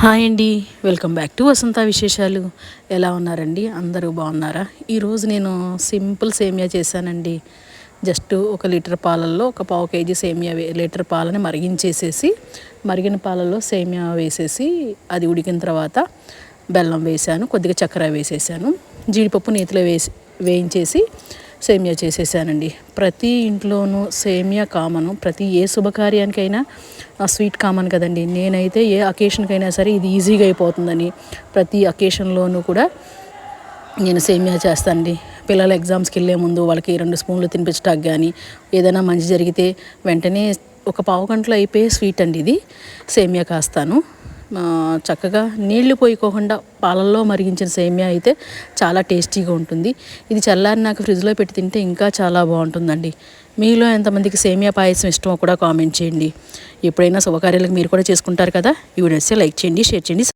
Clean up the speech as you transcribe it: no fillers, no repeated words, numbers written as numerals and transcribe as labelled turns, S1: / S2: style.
S1: Hi అండి, welcome back to వసంత విశేషాలు. ఎలా ఉన్నారండి? అందరూ బాగున్నారా? ఈరోజు నేను సింపుల్ సేమియా చేశానండి. జస్ట్ 1 లీటర్ పాలల్లో ఒక పావు కేజీ సేమియా లీటర్ పాలని మరిగిన పాలల్లో సేమియా వేసేసి అది ఉడికిన తర్వాత బెల్లం వేసాను, కొద్దిగా చక్కెర వేసేసాను, జీడిపప్పు నేతిలో వేయించేసి సేమియా చేసేసానండి. ప్రతి ఇంట్లోనూ సేమియా కామను. ప్రతి ఏ శుభకార్యానికైనా స్వీట్ కామన్ కదండి. నేనైతే ఏ అకేషన్కైనా సరే ఇది ఈజీగా అయిపోతుందని ప్రతి అకేషన్లోనూ కూడా నేను సేమియా చేస్తానండి. పిల్లల ఎగ్జామ్స్కి వెళ్ళే ముందు వాళ్ళకి 2 స్పూన్లు తినిపించడానికి కానీ, ఏదైనా మంచి జరిగితే వెంటనే ఒక పావు గంటలో అయిపోయే స్వీట్ అండి ఇది. సేమియా కాస్తాను. చక్కగా నీళ్లు పోయికోకుండా పాలల్లో మరిగించిన సేమియా అయితే చాలా టేస్టీగా ఉంటుంది. ఇది చల్లారినాక ఫ్రిడ్జ్లో పెట్టి తింటే ఇంకా చాలా బాగుంటుందండి. మీలో ఎంతమందికి సేమియా పాయసం ఇష్టమో కూడా కామెంట్ చేయండి. ఎప్పుడైనా శుభకార్యాలకు మీరు కూడా చేసుకుంటారు కదా. ఈ వీడియో లైక్ చేయండి, షేర్ చేయండి.